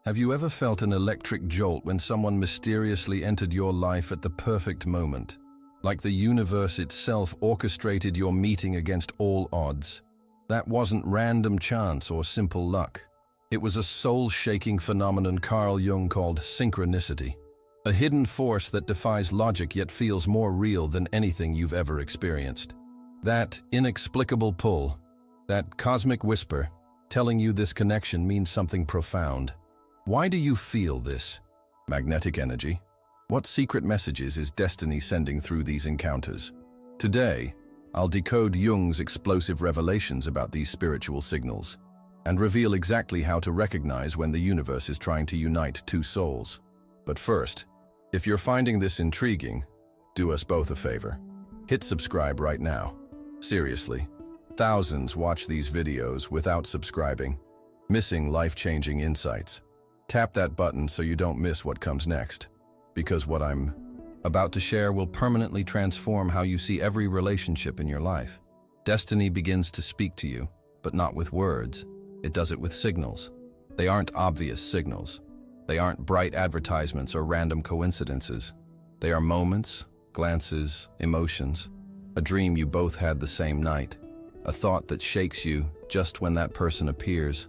Have you ever felt an electric jolt when someone mysteriously entered your life at the perfect moment? Like the universe itself orchestrated your meeting against all odds. That wasn't random chance or simple luck. It was a soul-shaking phenomenon Carl Jung called synchronicity. A hidden force that defies logic yet feels more real than anything you've ever experienced. That inexplicable pull, that cosmic whisper, telling you this connection means something profound. Why do you feel this? Magnetic energy? What secret messages is destiny sending through these encounters? Today, I'll decode Jung's explosive revelations about these spiritual signals and reveal exactly how to recognize when the universe is trying to unite two souls. But first, if you're finding this intriguing, do us both a favor. Hit subscribe right now. Seriously, thousands watch these videos without subscribing, missing life-changing insights. Tap that button so you don't miss what comes next, because what I'm about to share will permanently transform how you see every relationship in your life. Destiny begins to speak to you, but not with words. It does it with signals. They aren't obvious signals. They aren't bright advertisements or random coincidences. They are moments, glances, emotions, a dream you both had the same night, a thought that shakes you just when that person appears,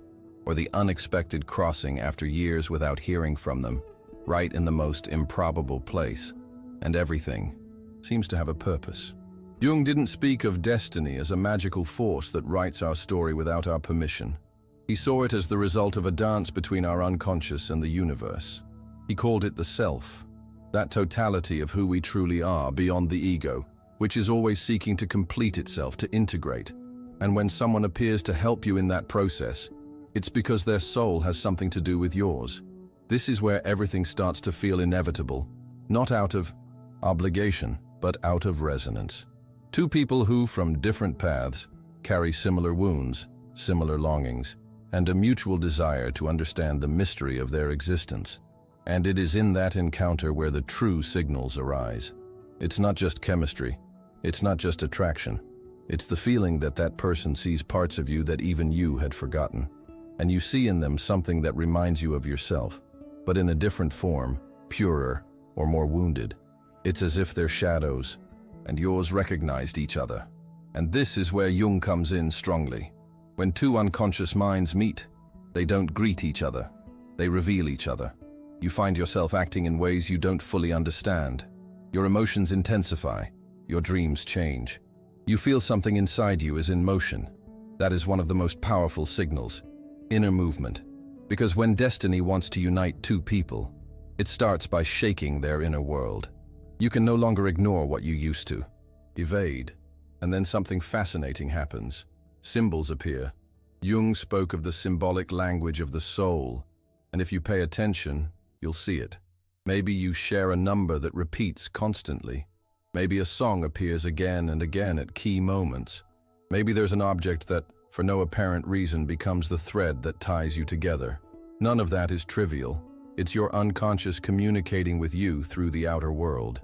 or the unexpected crossing after years without hearing from them, right in the most improbable place. And everything seems to have a purpose. Jung didn't speak of destiny as a magical force that writes our story without our permission. He saw it as the result of a dance between our unconscious and the universe. He called it the self, that totality of who we truly are beyond the ego, which is always seeking to complete itself, to integrate. And when someone appears to help you in that process, it's because their soul has something to do with yours. This is where everything starts to feel inevitable, not out of obligation, but out of resonance. Two people who, from different paths, carry similar wounds, similar longings, and a mutual desire to understand the mystery of their existence. And it is in that encounter where the true signals arise. It's not just chemistry. It's not just attraction. It's the feeling that that person sees parts of you that even you had forgotten. And you see in them something that reminds you of yourself, but in a different form, purer or more wounded. It's as if they're shadows, and yours recognized each other. And this is where Jung comes in strongly. When two unconscious minds meet, they don't greet each other, they reveal each other. You find yourself acting in ways you don't fully understand. Your emotions intensify, your dreams change. You feel something inside you is in motion. That is one of the most powerful signals. Inner movement. Because when destiny wants to unite two people, it starts by shaking their inner world. You can no longer ignore what you used to. Evade. And then something fascinating happens. Symbols appear. Jung spoke of the symbolic language of the soul, and if you pay attention, you'll see it. Maybe you share a number that repeats constantly. Maybe a song appears again and again at key moments. Maybe there's an object that, for no apparent reason, becomes the thread that ties you together. None of that is trivial. It's your unconscious communicating with you through the outer world.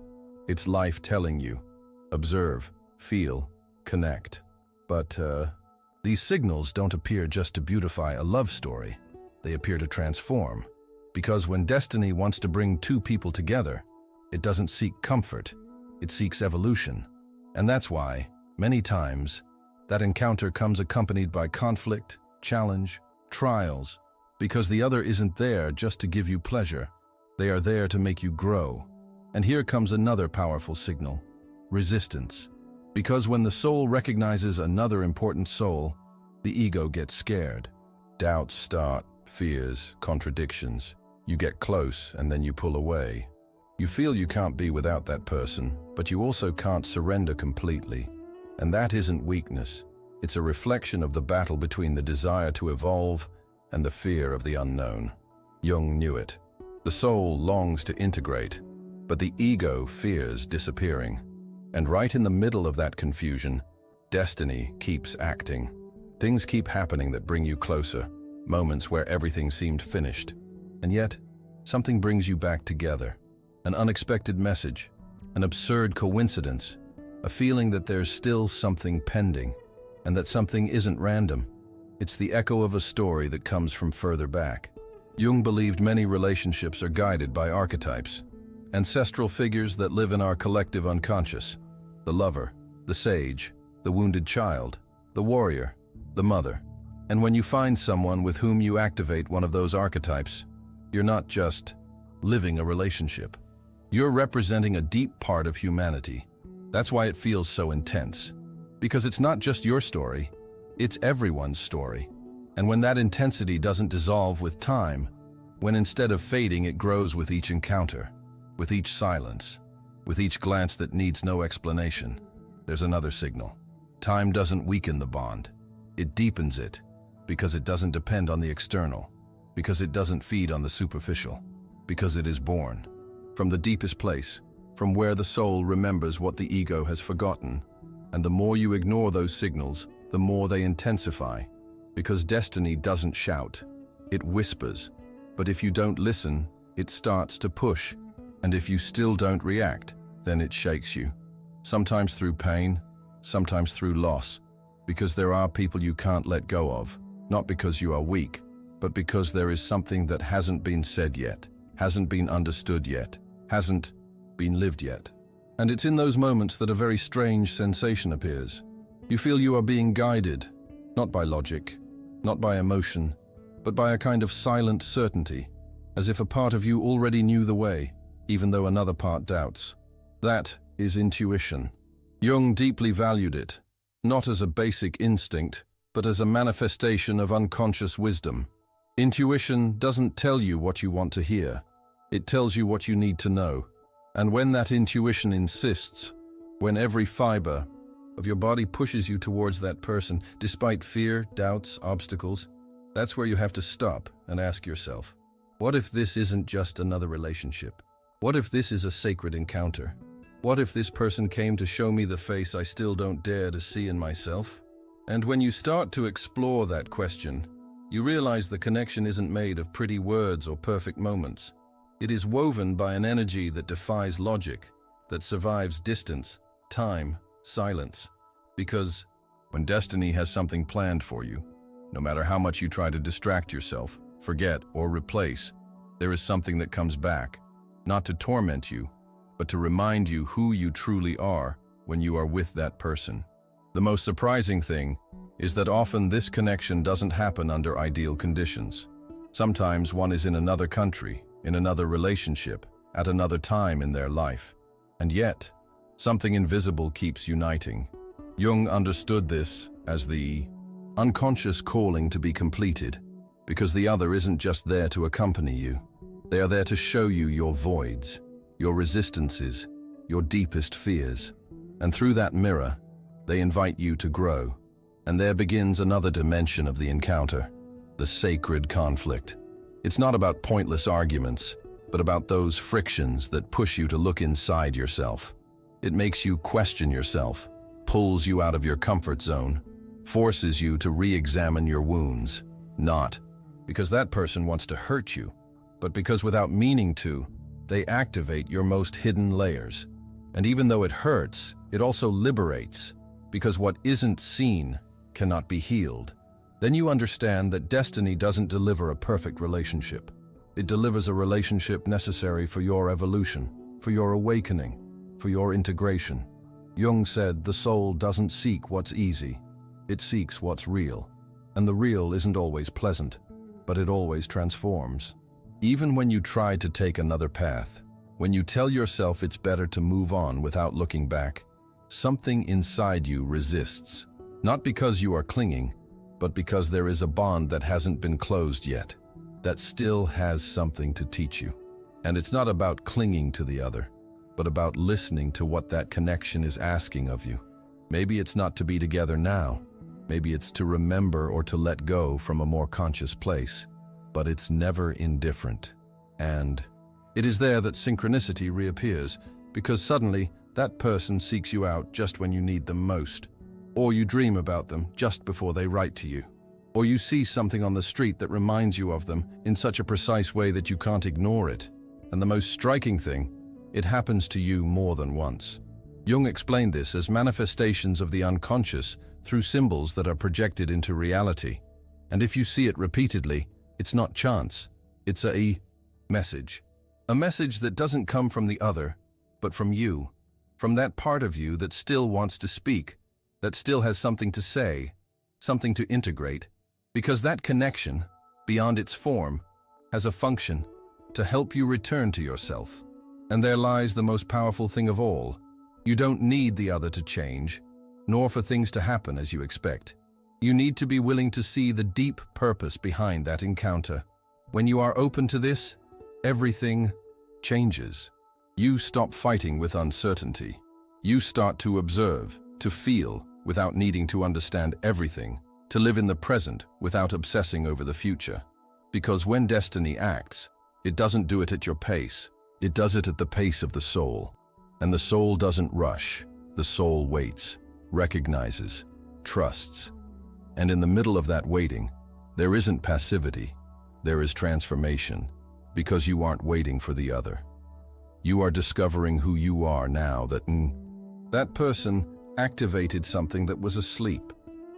It's life telling you. Observe, feel, connect. But these signals don't appear just to beautify a love story. They appear to transform. Because when destiny wants to bring two people together, it doesn't seek comfort, it seeks evolution. And that's why, many times, that encounter comes accompanied by conflict, challenge, trials, because the other isn't there just to give you pleasure. They are there to make you grow. And here comes another powerful signal: resistance. Because when the soul recognizes another important soul, the ego gets scared. Doubts start, fears, contradictions. You get close and then you pull away. You feel you can't be without that person, but you also can't surrender completely. And that isn't weakness. It's a reflection of the battle between the desire to evolve and the fear of the unknown. Jung knew it. The soul longs to integrate, but the ego fears disappearing. And right in the middle of that confusion, destiny keeps acting. Things keep happening that bring you closer, moments where everything seemed finished. And yet, something brings you back together. An unexpected message, an absurd coincidence, a feeling that there's still something pending, and that something isn't random. It's the echo of a story that comes from further back. Jung believed many relationships are guided by archetypes, ancestral figures that live in our collective unconscious: the lover, the sage, the wounded child, the warrior, the mother. And when you find someone with whom you activate one of those archetypes, you're not just living a relationship. You're representing a deep part of humanity. That's why it feels so intense. Because it's not just your story, it's everyone's story. And when that intensity doesn't dissolve with time, when instead of fading it grows with each encounter, with each silence, with each glance that needs no explanation, there's another signal. Time doesn't weaken the bond. It deepens it, because it doesn't depend on the external, because it doesn't feed on the superficial, because it is born from the deepest place, from where the soul remembers what the ego has forgotten. And the more you ignore those signals, the more they intensify, because destiny doesn't shout, it whispers. But if you don't listen, it starts to push. And if you still don't react, then it shakes you. Sometimes through pain, sometimes through loss, because there are people you can't let go of, not because you are weak, but because there is something that hasn't been said yet, hasn't been understood yet, hasn't been lived yet. And it's in those moments that a very strange sensation appears. You feel you are being guided, not by logic, not by emotion, but by a kind of silent certainty, as if a part of you already knew the way, even though another part doubts. That is intuition. Jung deeply valued it, not as a basic instinct, but as a manifestation of unconscious wisdom. Intuition doesn't tell you what you want to hear. It tells you what you need to know. And when that intuition insists, when every fiber of your body pushes you towards that person, despite fear, doubts, obstacles, that's where you have to stop and ask yourself, what if this isn't just another relationship? What if this is a sacred encounter? What if this person came to show me the face I still don't dare to see in myself? And when you start to explore that question, you realize the connection isn't made of pretty words or perfect moments. It is woven by an energy that defies logic, that survives distance, time, silence. Because when destiny has something planned for you, no matter how much you try to distract yourself, forget, or replace, there is something that comes back, not to torment you, but to remind you who you truly are when you are with that person. The most surprising thing is that often this connection doesn't happen under ideal conditions. Sometimes one is in another country, in another relationship, at another time in their life. And yet, something invisible keeps uniting. Jung understood this as the unconscious calling to be completed, because the other isn't just there to accompany you. They are there to show you your voids, your resistances, your deepest fears. And through that mirror, they invite you to grow. And there begins another dimension of the encounter, the sacred conflict. It's not about pointless arguments, but about those frictions that push you to look inside yourself. It makes you question yourself, pulls you out of your comfort zone, forces you to re-examine your wounds, not because that person wants to hurt you, but because without meaning to, they activate your most hidden layers. And even though it hurts, it also liberates, because what isn't seen cannot be healed. Then you understand that destiny doesn't deliver a perfect relationship. It delivers a relationship necessary for your evolution, for your awakening, for your integration. Jung said the soul doesn't seek what's easy, it seeks what's real. And the real isn't always pleasant, but it always transforms. Even when you try to take another path, when you tell yourself it's better to move on without looking back, something inside you resists. Not because you are clinging, but because there is a bond that hasn't been closed yet, that still has something to teach you. And it's not about clinging to the other, but about listening to what that connection is asking of you. Maybe it's not to be together now. Maybe it's to remember or to let go from a more conscious place. But it's never indifferent. And it is there that synchronicity reappears, because suddenly that person seeks you out just when you need them most. Or you dream about them just before they write to you. Or you see something on the street that reminds you of them in such a precise way that you can't ignore it. And the most striking thing, it happens to you more than once. Jung explained this as manifestations of the unconscious through symbols that are projected into reality. And if you see it repeatedly, it's not chance, It's a message. A message that doesn't come from the other, but from you. From that part of you that still wants to speak, that still has something to say, something to integrate. Because that connection, beyond its form, has a function to help you return to yourself. And there lies the most powerful thing of all. You don't need the other to change, nor for things to happen as you expect. You need to be willing to see the deep purpose behind that encounter. When you are open to this, everything changes. You stop fighting with uncertainty. You start to observe, to feel, without needing to understand everything, to live in the present without obsessing over the future. Because when destiny acts, it doesn't do it at your pace. It does it at the pace of the soul. And the soul doesn't rush. The soul waits, recognizes, trusts. And in the middle of that waiting, there isn't passivity. There is transformation, because you aren't waiting for the other. You are discovering who you are now that person activated something that was asleep.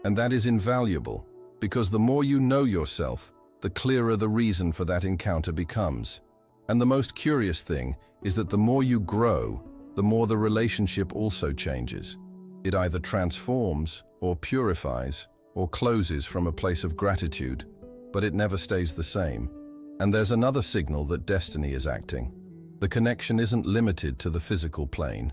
And that is invaluable, because the more you know yourself, the clearer the reason for that encounter becomes. And the most curious thing is that the more you grow, the more the relationship also changes. It either transforms, or purifies, or closes from a place of gratitude, but it never stays the same. And there's another signal that destiny is acting. The connection isn't limited to the physical plane.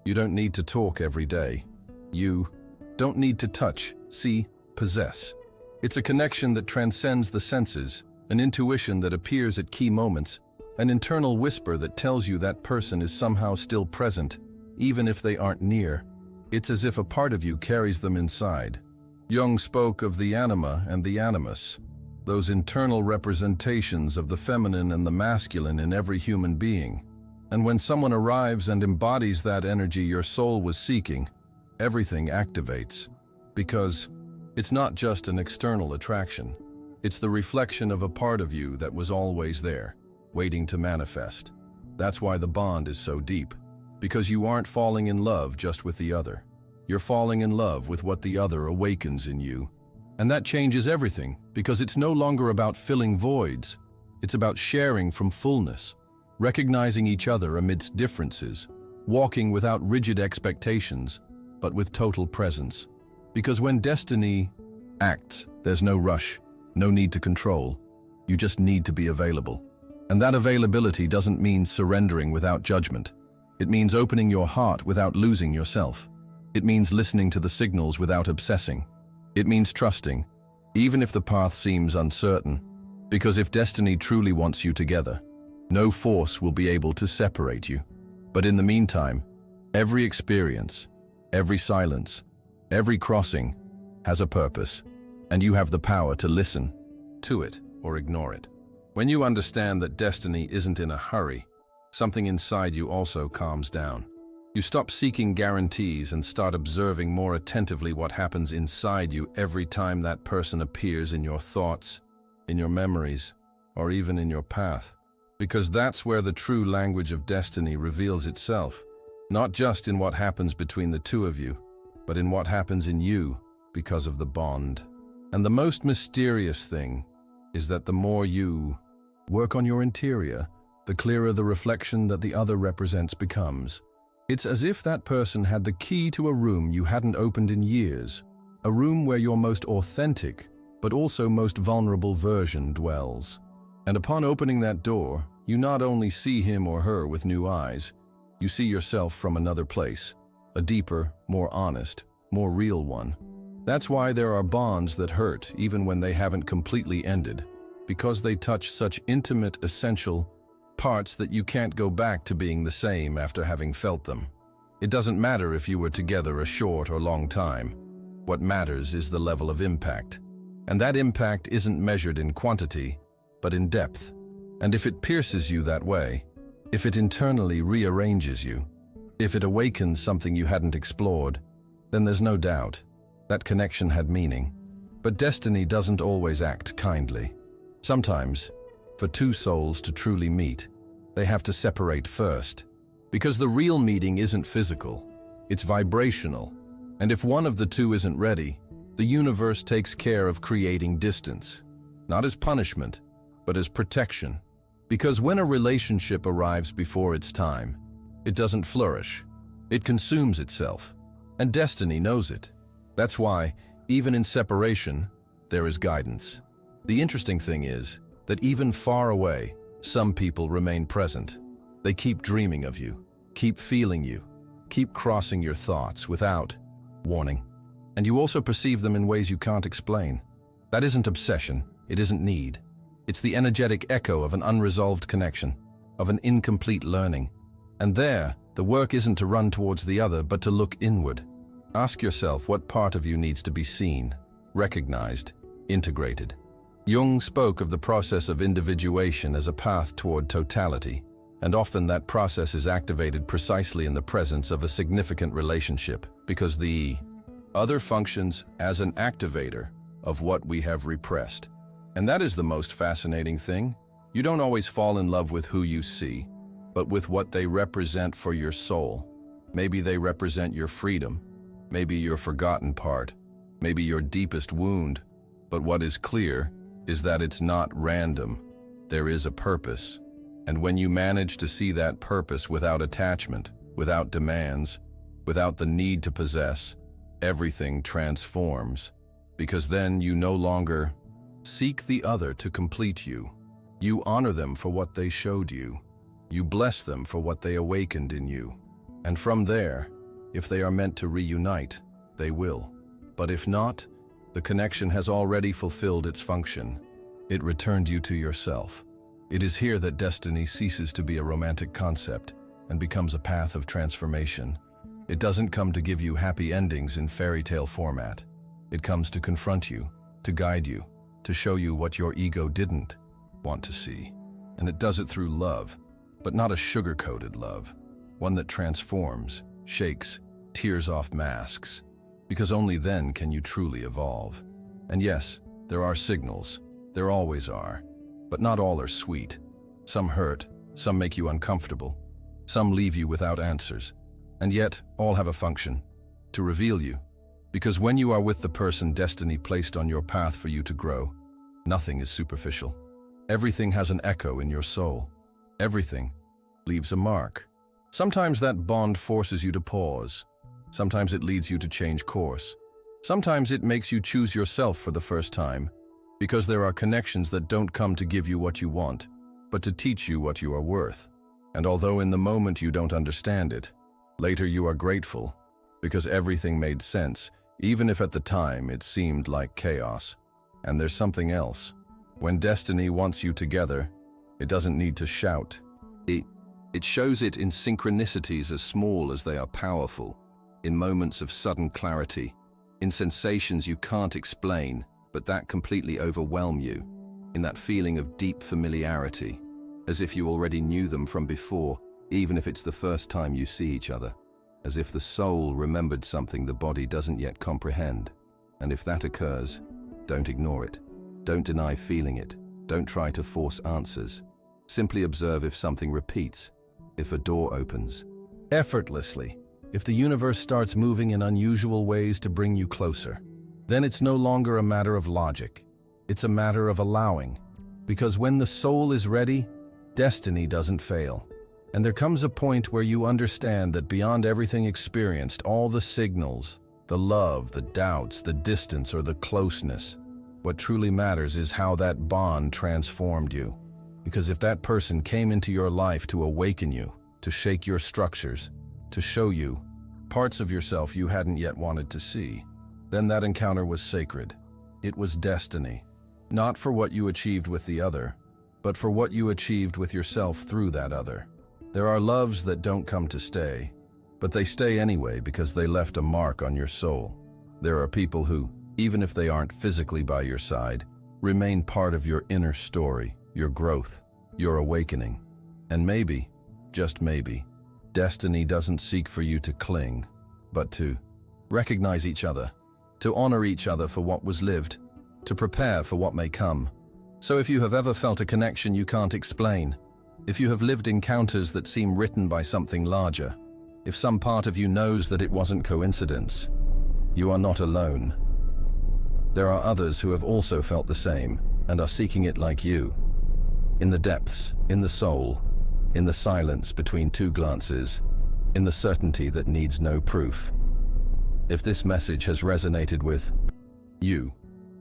You don't need to talk every day. You don't need to touch, see, possess. It's a connection that transcends the senses, an intuition that appears at key moments, an internal whisper that tells you that person is somehow still present, even if they aren't near. It's as if a part of you carries them inside. Jung spoke of the anima and the animus, those internal representations of the feminine and the masculine in every human being. And when someone arrives and embodies that energy your soul was seeking, everything activates. Because it's not just an external attraction. It's the reflection of a part of you that was always there, waiting to manifest. That's why the bond is so deep. Because you aren't falling in love just with the other. You're falling in love with what the other awakens in you. And that changes everything, because it's no longer about filling voids. It's about sharing from fullness, recognizing each other amidst differences, walking without rigid expectations, but with total presence. Because when destiny acts, there's no rush, no need to control. You just need to be available. And that availability doesn't mean surrendering without judgment. It means opening your heart without losing yourself. It means listening to the signals without obsessing. It means trusting, even if the path seems uncertain. Because if destiny truly wants you together, no force will be able to separate you. But in the meantime, every experience, every silence, every crossing has a purpose, and you have the power to listen to it or ignore it. When you understand that destiny isn't in a hurry, something inside you also calms down. You stop seeking guarantees and start observing more attentively what happens inside you every time that person appears in your thoughts, in your memories, or even in your path. Because that's where the true language of destiny reveals itself, not just in what happens between the two of you, but in what happens in you because of the bond. And the most mysterious thing is that the more you work on your interior, the clearer the reflection that the other represents becomes. It's as if that person had the key to a room you hadn't opened in years, a room where your most authentic, but also most vulnerable version dwells. And upon opening that door, you not only see him or her with new eyes, you see yourself from another place, a deeper, more honest, more real one. That's why there are bonds that hurt even when they haven't completely ended, because they touch such intimate, essential parts that you can't go back to being the same after having felt them. It doesn't matter if you were together a short or long time. What matters is the level of impact. And that impact isn't measured in quantity, but in depth. And if it pierces you that way, if it internally rearranges you, if it awakens something you hadn't explored, then there's no doubt that connection had meaning. But destiny doesn't always act kindly. Sometimes, for two souls to truly meet, they have to separate first. Because the real meeting isn't physical, it's vibrational. And if one of the two isn't ready, the universe takes care of creating distance. Not as punishment, but as protection. Because when a relationship arrives before its time, it doesn't flourish. It consumes itself, and destiny knows it. That's why, even in separation, there is guidance. The interesting thing is that even far away, some people remain present. They keep dreaming of you, keep feeling you, keep crossing your thoughts without warning. And you also perceive them in ways you can't explain. That isn't obsession, it isn't need. It's the energetic echo of an unresolved connection, of an incomplete learning. And there, the work isn't to run towards the other, but to look inward. Ask yourself what part of you needs to be seen, recognized, integrated. Jung spoke of the process of individuation as a path toward totality, and often that process is activated precisely in the presence of a significant relationship, because the other functions as an activator of what we have repressed. And that is the most fascinating thing. You don't always fall in love with who you see, but with what they represent for your soul. Maybe they represent your freedom, maybe your forgotten part, maybe your deepest wound. But what is clear is that it's not random. There is a purpose. And when you manage to see that purpose without attachment, without demands, without the need to possess, everything transforms. Because then you no longer seek the other to complete you. You honor them for what they showed you. You bless them for what they awakened in you. And from there, if they are meant to reunite, they will. But if not, the connection has already fulfilled its function. It returned you to yourself. It is here that destiny ceases to be a romantic concept and becomes a path of transformation. It doesn't come to give you happy endings in fairy tale format. It comes to confront you, to guide you, to show you what your ego didn't want to see. And it does it through love, but not a sugar-coated love, one that transforms, shakes, tears off masks, because only then can you truly evolve. And yes, there are signals, there always are, but not all are sweet. Some hurt, some make you uncomfortable, some leave you without answers, and yet all have a function, to reveal you. Because when you are with the person destiny placed on your path for you to grow, nothing is superficial. Everything has an echo in your soul. Everything leaves a mark. Sometimes that bond forces you to pause. Sometimes it leads you to change course. Sometimes it makes you choose yourself for the first time, because there are connections that don't come to give you what you want, but to teach you what you are worth. And although in the moment you don't understand it, later you are grateful, because everything made sense, even if at the time it seemed like chaos. And there's something else. When destiny wants you together, it doesn't need to shout. It shows it in synchronicities as small as they are powerful, in moments of sudden clarity, in sensations you can't explain, but that completely overwhelm you, in that feeling of deep familiarity, as if you already knew them from before, even if it's the first time you see each other, as if the soul remembered something the body doesn't yet comprehend. And if that occurs, don't ignore it. Don't deny feeling it. Don't try to force answers. Simply observe if something repeats, if a door opens. Effortlessly, if the universe starts moving in unusual ways to bring you closer, then it's no longer a matter of logic. It's a matter of allowing. Because when the soul is ready, destiny doesn't fail. And there comes a point where you understand that beyond everything experienced, all the signals, the love, the doubts, the distance, or the closeness, what truly matters is how that bond transformed you. Because if that person came into your life to awaken you, to shake your structures, to show you parts of yourself you hadn't yet wanted to see, then that encounter was sacred. It was destiny. Not for what you achieved with the other, but for what you achieved with yourself through that other. There are loves that don't come to stay, but they stay anyway because they left a mark on your soul. There are people who, even if they aren't physically by your side, remain part of your inner story, your growth, your awakening. And maybe, just maybe, destiny doesn't seek for you to cling, but to recognize each other, to honor each other for what was lived, to prepare for what may come. So if you have ever felt a connection you can't explain, if you have lived encounters that seem written by something larger, if some part of you knows that it wasn't coincidence, you are not alone. There are others who have also felt the same and are seeking it like you. In the depths, in the soul, in the silence between two glances, in the certainty that needs no proof. If this message has resonated with you,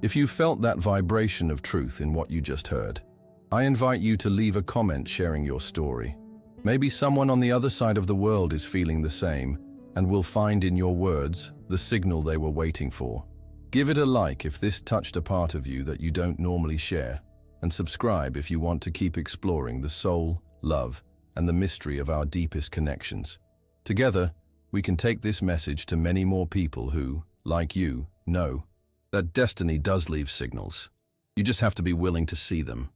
if you felt that vibration of truth in what you just heard, I invite you to leave a comment sharing your story. Maybe someone on the other side of the world is feeling the same and will find in your words the signal they were waiting for. Give it a like if this touched a part of you that you don't normally share, and subscribe if you want to keep exploring the soul, love, and the mystery of our deepest connections. Together, we can take this message to many more people who, like you, know that destiny does leave signals. You just have to be willing to see them.